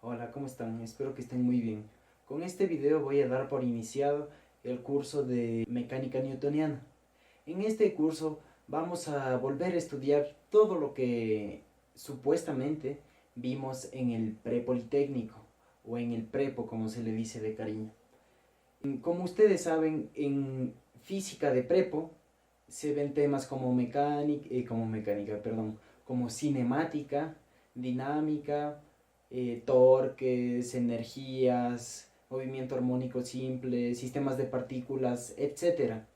Hola, ¿cómo están? Espero que estén muy bien. Con este video voy a dar por iniciado el curso de mecánica newtoniana. En este curso vamos a volver a estudiar todo lo que supuestamente vimos en el prepolitécnico o en el prepo, como se le dice de cariño. Como ustedes saben, en física de prepo se ven temas como cinemática, dinámica, torques, energías, movimiento armónico simple, sistemas de partículas, etcétera.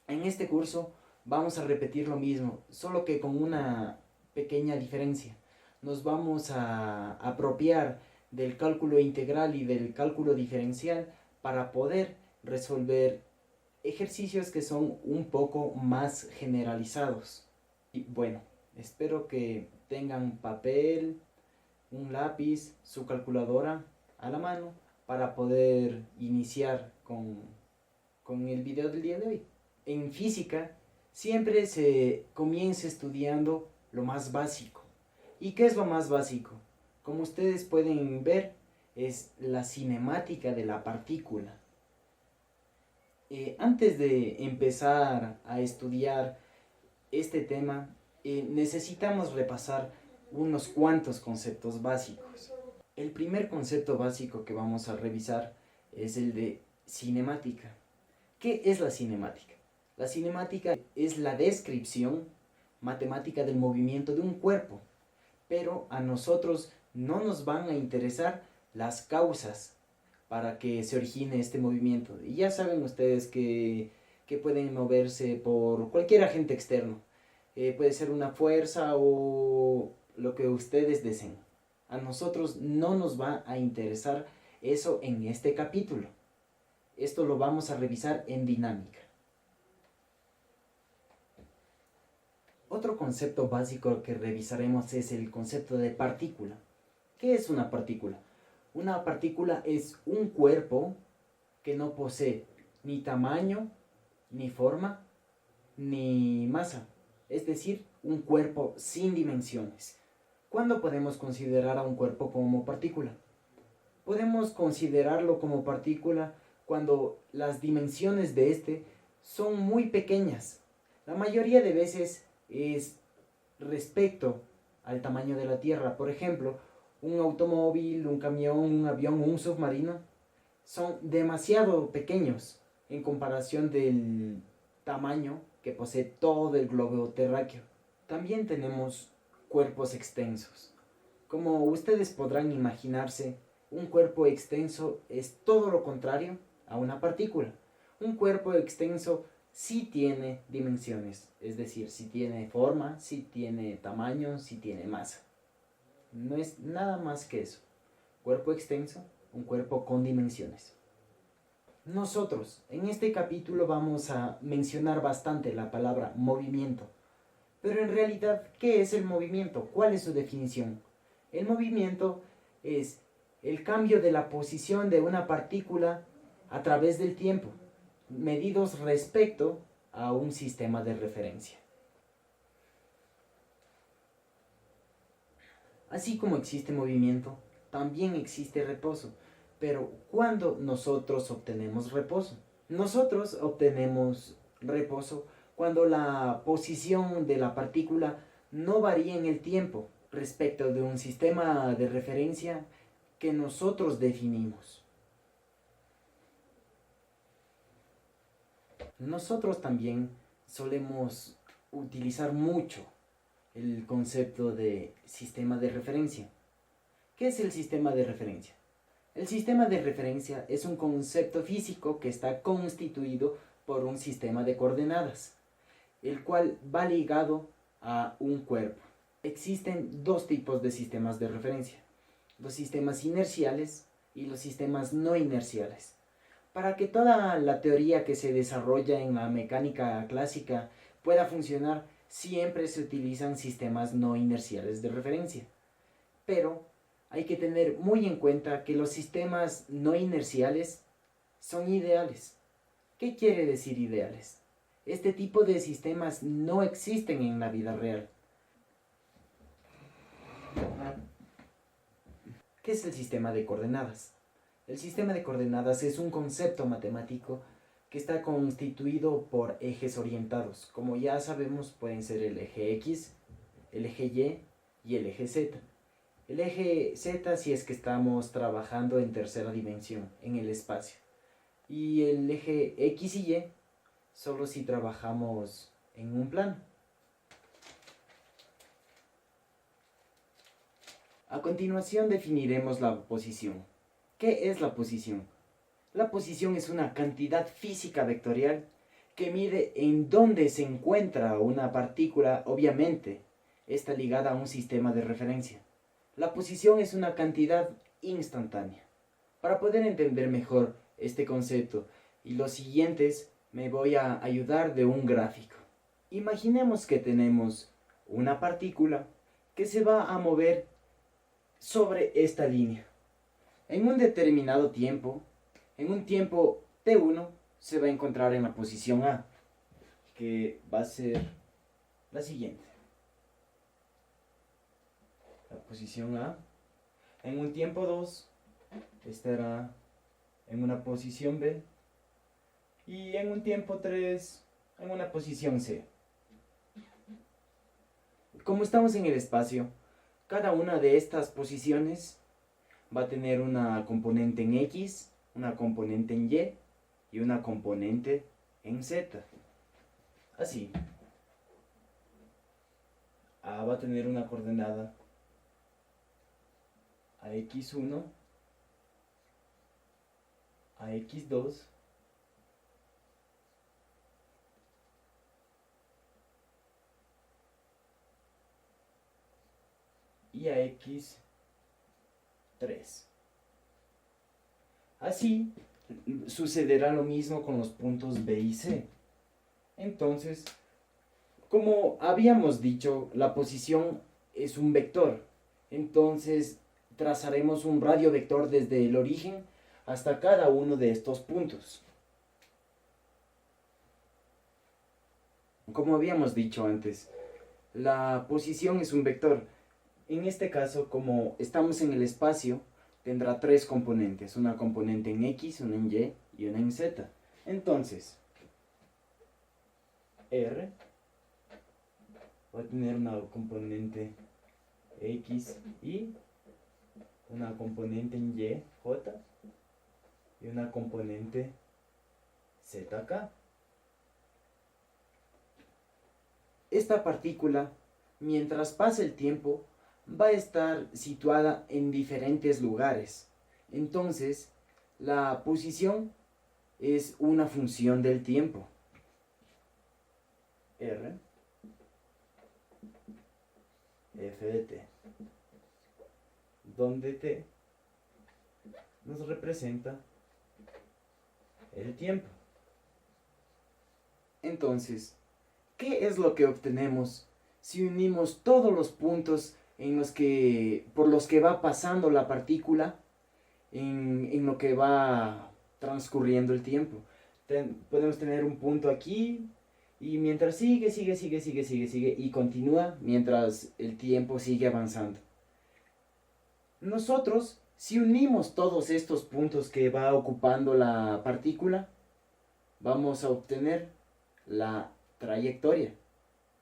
En este curso vamos a repetir lo mismo, solo que con una pequeña diferencia. Nos vamos a apropiar del cálculo integral y del cálculo diferencial para poder resolver ejercicios que son un poco más generalizados. Y bueno, espero que tengan papel, un lápiz, su calculadora a la mano para poder iniciar con el video del día de hoy. En física siempre se comienza estudiando lo más básico. ¿Y qué es lo más básico? Como ustedes pueden ver, es la cinemática de la partícula. Antes de empezar a estudiar este tema, necesitamos repasar unos cuantos conceptos básicos. El primer concepto básico que vamos a revisar es el de cinemática. ¿Qué es la cinemática? La cinemática es la descripción matemática del movimiento de un cuerpo, pero a nosotros no nos van a interesar las causas para que se origine este movimiento. Y ya saben ustedes que pueden moverse por cualquier agente externo. Puede ser una fuerza o lo que ustedes deseen. A nosotros no nos va a interesar eso en este capítulo. Esto lo vamos a revisar en dinámica. Otro concepto básico que revisaremos es el concepto de partícula. ¿Qué es una partícula? Una partícula es un cuerpo que no posee ni tamaño, ni forma, ni masa. Es decir, un cuerpo sin dimensiones. ¿Cuándo podemos considerar a un cuerpo como partícula? Podemos considerarlo como partícula cuando las dimensiones de este son muy pequeñas. La mayoría de veces es respecto al tamaño de la Tierra. Por ejemplo, un automóvil, un camión, un avión, un submarino son demasiado pequeños en comparación del tamaño que posee todo el globo terráqueo. También tenemos cuerpos extensos. Como ustedes podrán imaginarse, un cuerpo extenso es todo lo contrario a una partícula. Un cuerpo extenso sí tiene dimensiones, es decir, sí tiene forma, sí tiene tamaño, sí tiene masa. No es nada más que eso. Cuerpo extenso, un cuerpo con dimensiones. Nosotros en este capítulo vamos a mencionar bastante la palabra movimiento. Pero en realidad, ¿qué es el movimiento? ¿Cuál es su definición? El movimiento es el cambio de la posición de una partícula a través del tiempo, medidos respecto a un sistema de referencia. Así como existe movimiento, también existe reposo. Pero ¿cuándo nosotros obtenemos reposo? Nosotros obtenemos reposo cuando la posición de la partícula no varía en el tiempo respecto de un sistema de referencia que nosotros definimos. Nosotros también solemos utilizar mucho el concepto de sistema de referencia. ¿Qué es el sistema de referencia? El sistema de referencia es un concepto físico que está constituido por un sistema de coordenadas, el cual va ligado a un cuerpo. Existen dos tipos de sistemas de referencia: los sistemas inerciales y los sistemas no inerciales. Para que toda la teoría que se desarrolla en la mecánica clásica pueda funcionar, siempre se utilizan sistemas no inerciales de referencia. Pero hay que tener muy en cuenta que los sistemas no inerciales son ideales. ¿Qué quiere decir ideales? Este tipo de sistemas no existen en la vida real. ¿Qué es el sistema de coordenadas? El sistema de coordenadas es un concepto matemático que está constituido por ejes orientados. Como ya sabemos, pueden ser el eje X, el eje Y y el eje Z. El eje Z si es que estamos trabajando en tercera dimensión, en el espacio. Y el eje X y Y solo si trabajamos en un plano. A continuación definiremos la posición. ¿Qué es la posición? La posición es una cantidad física vectorial que mide en dónde se encuentra una partícula, obviamente, está ligada a un sistema de referencia. La posición es una cantidad instantánea. Para poder entender mejor este concepto y los siguientes, me voy a ayudar de un gráfico. Imaginemos que tenemos una partícula que se va a mover sobre esta línea. En un determinado tiempo, en un tiempo t1, se va a encontrar en la posición A, que va a ser la siguiente. La posición A. En un tiempo 2, estará en una posición B. Y en un tiempo 3, en una posición C. Como estamos en el espacio, cada una de estas posiciones va a tener una componente en X, una componente en Y y una componente en Z. Así. A va a tener una coordenada a X1, a X2, y a X3. Así sucederá lo mismo con los puntos B y C. Entonces, como habíamos dicho, la posición es un vector. Entonces, trazaremos un radio vector desde el origen hasta cada uno de estos puntos. Como habíamos dicho antes, la posición es un vector. En este caso, como estamos en el espacio, tendrá tres componentes. Una componente en X, una en Y y una en Z. Entonces, R va a tener una componente X, Y, una componente en Y, J, y una componente ZK. Esta partícula, mientras pase el tiempo, va a estar situada en diferentes lugares. Entonces, la posición es una función del tiempo. R, f de t, donde t nos representa el tiempo. Entonces, ¿qué es lo que obtenemos si unimos todos los puntos por los que va pasando la partícula en lo que va transcurriendo el tiempo? Podemos tener un punto aquí y mientras sigue y continúa mientras el tiempo sigue avanzando. Nosotros, si unimos todos estos puntos que va ocupando la partícula, vamos a obtener la trayectoria.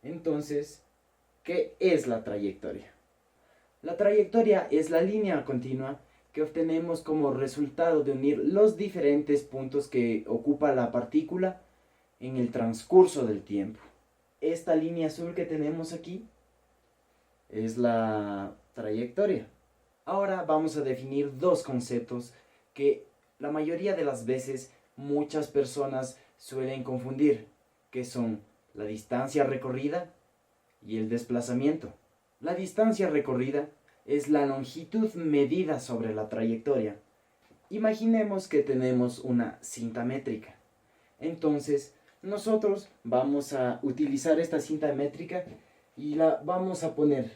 Entonces, ¿qué es la trayectoria? La trayectoria es la línea continua que obtenemos como resultado de unir los diferentes puntos que ocupa la partícula en el transcurso del tiempo. Esta línea azul que tenemos aquí es la trayectoria. Ahora vamos a definir dos conceptos que la mayoría de las veces muchas personas suelen confundir, que son la distancia recorrida y el desplazamiento. La distancia recorrida es la longitud medida sobre la trayectoria. Imaginemos que tenemos una cinta métrica. Entonces, nosotros vamos a utilizar esta cinta métrica y la vamos a poner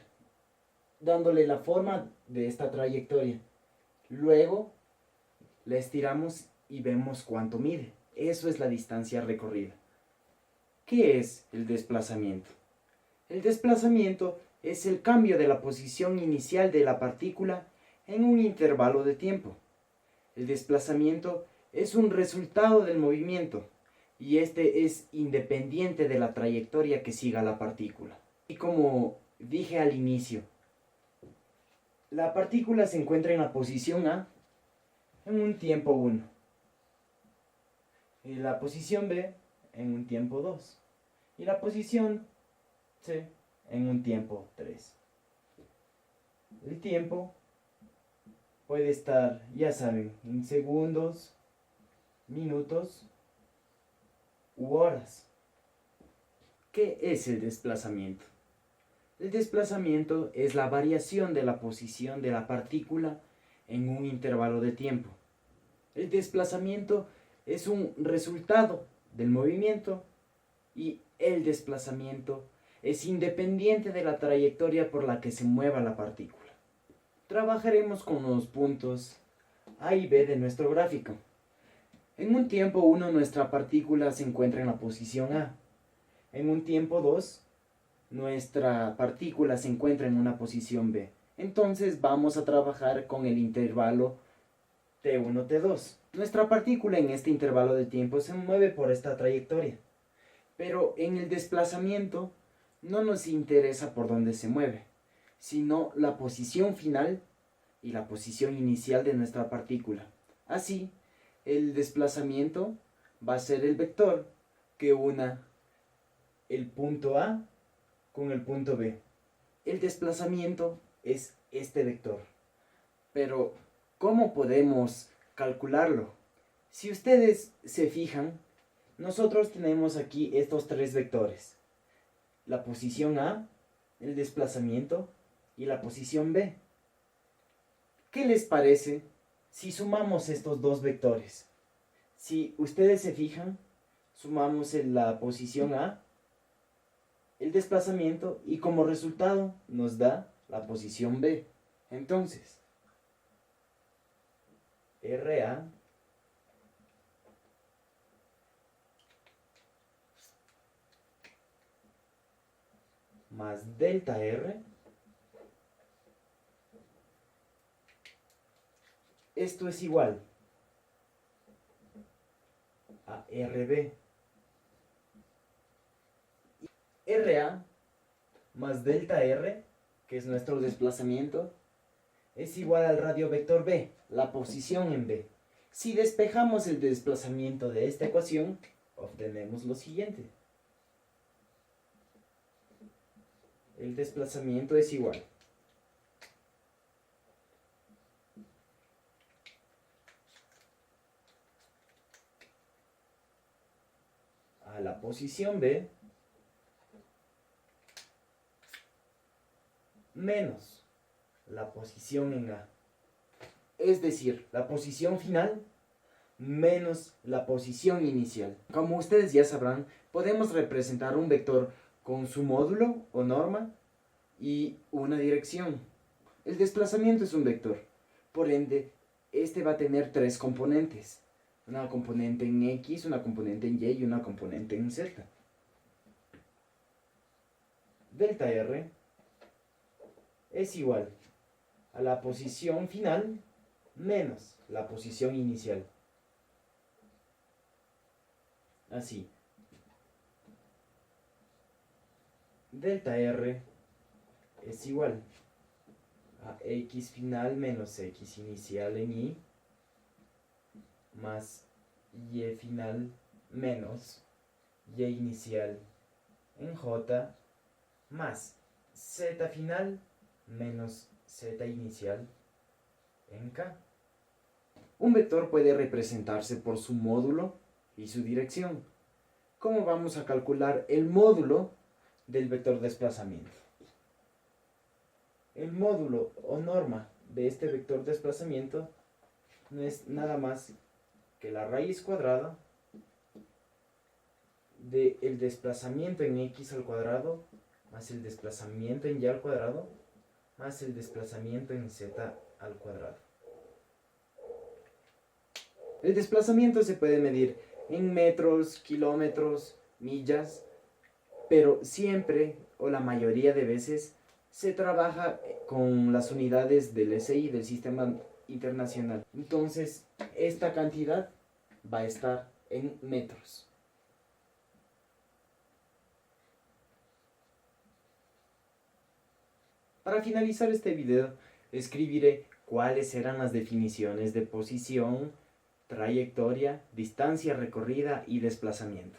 dándole la forma de esta trayectoria. Luego, la estiramos y vemos cuánto mide. Eso es la distancia recorrida. ¿Qué es el desplazamiento? El desplazamiento es el cambio de la posición inicial de la partícula en un intervalo de tiempo. El desplazamiento es un resultado del movimiento y este es independiente de la trayectoria que siga la partícula. Y como dije al inicio, la partícula se encuentra en la posición A en un tiempo 1 y la posición B en un tiempo 2 y la posición C en un tiempo 3. El tiempo puede estar, ya saben, en segundos, minutos u horas. ¿Qué es el desplazamiento? El desplazamiento es la variación de la posición de la partícula en un intervalo de tiempo. El desplazamiento es un resultado del movimiento y el desplazamiento es independiente de la trayectoria por la que se mueva la partícula. Trabajaremos con los puntos A y B de nuestro gráfico. En un tiempo 1 nuestra partícula se encuentra en la posición A. En un tiempo 2 nuestra partícula se encuentra en una posición B. Entonces vamos a trabajar con el intervalo T1, T2. Nuestra partícula en este intervalo de tiempo se mueve por esta trayectoria. Pero en el desplazamiento no nos interesa por dónde se mueve, sino la posición final y la posición inicial de nuestra partícula. Así, el desplazamiento va a ser el vector que una el punto A con el punto B. El desplazamiento es este vector. Pero, ¿cómo podemos calcularlo? Si ustedes se fijan, nosotros tenemos aquí estos tres vectores. La posición A, el desplazamiento y la posición B. ¿Qué les parece si sumamos estos dos vectores? Si ustedes se fijan, sumamos en la posición A, el desplazamiento y como resultado nos da la posición B. Entonces, RA más delta R, esto es igual a RB. RA más delta R, que es nuestro desplazamiento, es igual al radio vector B, la posición en B. Si despejamos el desplazamiento de esta ecuación, obtenemos lo siguiente. El desplazamiento es igual a la posición B menos la posición en A. Es decir, la posición final menos la posición inicial. Como ustedes ya sabrán, podemos representar un vector con su módulo o norma y una dirección. El desplazamiento es un vector. Por ende, este va a tener tres componentes. Una componente en X, una componente en Y y una componente en Z. Delta R es igual a la posición final menos la posición inicial. Así. Delta R es igual a X final menos X inicial en Y más Y final menos Y inicial en J más Z final menos Z inicial en K. Un vector puede representarse por su módulo y su dirección. ¿Cómo vamos a calcular el módulo del vector desplazamiento? El módulo o norma de este vector desplazamiento no es nada más que la raíz cuadrada del desplazamiento en X al cuadrado más el desplazamiento en Y al cuadrado más el desplazamiento en Z al cuadrado. El desplazamiento se puede medir en metros, kilómetros, millas, pero siempre o la mayoría de veces se trabaja con las unidades del SI, del Sistema Internacional. Entonces, esta cantidad va a estar en metros. Para finalizar este video, escribiré cuáles serán las definiciones de posición, trayectoria, distancia recorrida y desplazamiento.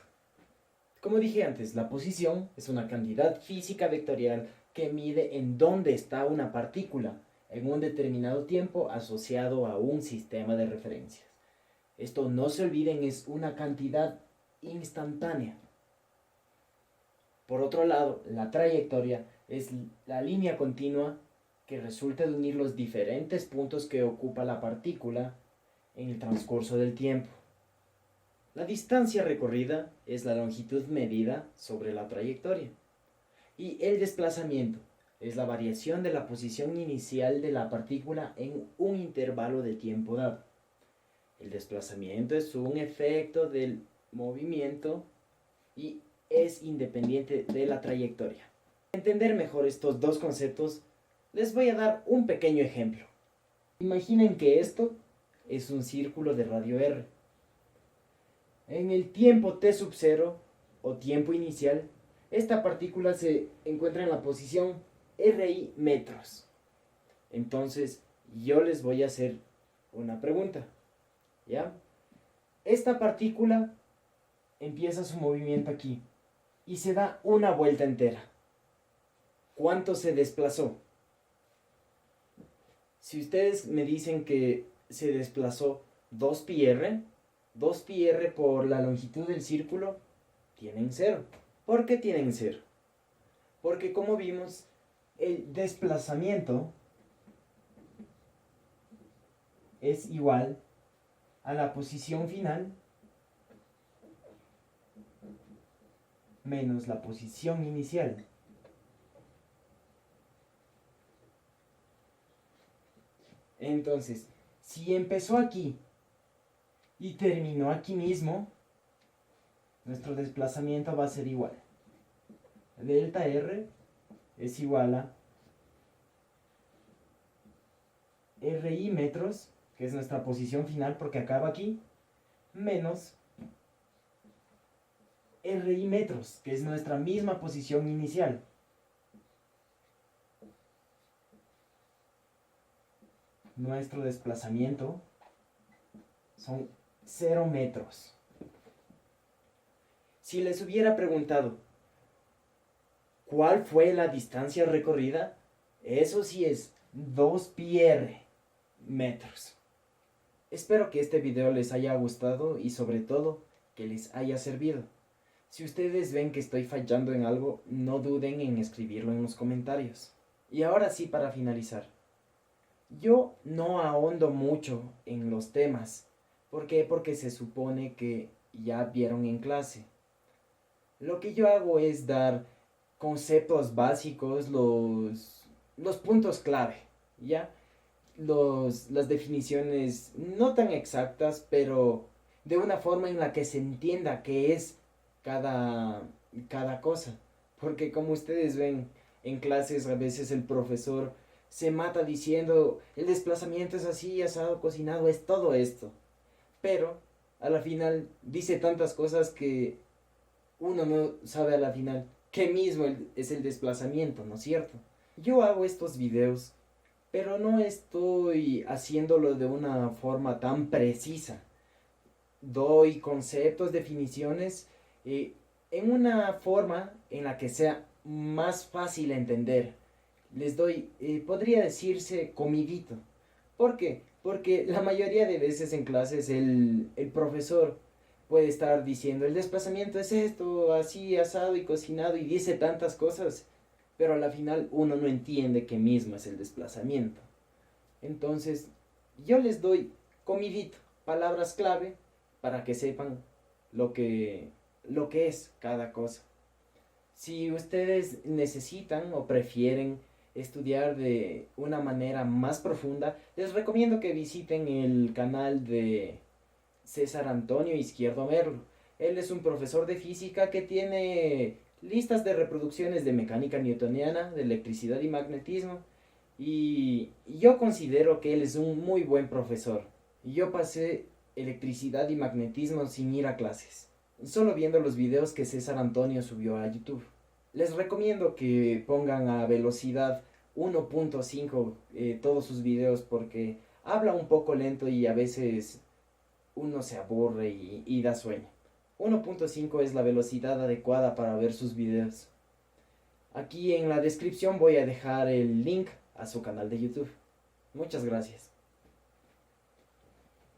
Como dije antes, la posición es una cantidad física vectorial que mide en dónde está una partícula en un determinado tiempo asociado a un sistema de referencias. Esto, no se olviden, es una cantidad instantánea. Por otro lado, la trayectoria es la línea continua que resulta de unir los diferentes puntos que ocupa la partícula en el transcurso del tiempo. La distancia recorrida es la longitud medida sobre la trayectoria. Y el desplazamiento es la variación de la posición inicial de la partícula en un intervalo de tiempo dado. El desplazamiento es un efecto del movimiento y es independiente de la trayectoria. Para entender mejor estos dos conceptos, les voy a dar un pequeño ejemplo. Imaginen que esto es un círculo de radio R. En el tiempo t sub 0 o tiempo inicial, esta partícula se encuentra en la posición RI metros. Entonces, yo les voy a hacer una pregunta, ¿ya? Esta partícula empieza su movimiento aquí y se da una vuelta entera. ¿Cuánto se desplazó? Si ustedes me dicen que se desplazó 2πr, 2πr por la longitud del círculo, tienen 0. ¿Por qué tienen 0? Porque, como vimos, el desplazamiento es igual a la posición final menos la posición inicial. Entonces, si empezó aquí y terminó aquí mismo, nuestro desplazamiento va a ser igual. Delta R es igual a RI metros, que es nuestra posición final porque acaba aquí, menos RI metros, que es nuestra misma posición inicial. Nuestro desplazamiento son 0 metros. Si les hubiera preguntado ¿cuál fue la distancia recorrida? Eso sí es 2πr metros. Espero que este video les haya gustado y sobre todo que les haya servido. Si ustedes ven que estoy fallando en algo, no duden en escribirlo en los comentarios. Y ahora sí, para finalizar. Yo no ahondo mucho en los temas. ¿Por qué? Porque se supone que ya vieron en clase. Lo que yo hago es dar conceptos básicos, los puntos clave, ¿ya? Las definiciones no tan exactas, pero de una forma en la que se entienda qué es cada cosa. Porque, como ustedes ven en clases, a veces el profesor se mata diciendo el desplazamiento es así, asado, cocinado, es todo esto. Pero a la final dice tantas cosas que uno no sabe a la final qué mismo es el desplazamiento, ¿no es cierto? Yo hago estos videos, pero no estoy haciéndolo de una forma tan precisa. Doy conceptos, definiciones, en una forma en la que sea más fácil entender. Les doy, podría decirse, comidito. ¿Por qué? Porque la mayoría de veces en clases el profesor puede estar diciendo el desplazamiento es esto, así, asado y cocinado, y dice tantas cosas, pero a la final uno no entiende qué mismo es el desplazamiento. Entonces, yo les doy comidito, palabras clave, para que sepan lo que es cada cosa. Si ustedes necesitan o prefieren estudiar de una manera más profunda, les recomiendo que visiten el canal de César Antonio Izquierdo Merlo. Él es un profesor de física que tiene listas de reproducciones de mecánica newtoniana, de electricidad y magnetismo. Y yo considero que él es un muy buen profesor. Yo pasé electricidad y magnetismo sin ir a clases, solo viendo los videos que César Antonio subió a YouTube. Les recomiendo que pongan a velocidad 1.5 todos sus videos porque habla un poco lento y a veces uno se aburre y da sueño. 1.5 es la velocidad adecuada para ver sus videos. Aquí en la descripción voy a dejar el link a su canal de YouTube. Muchas gracias.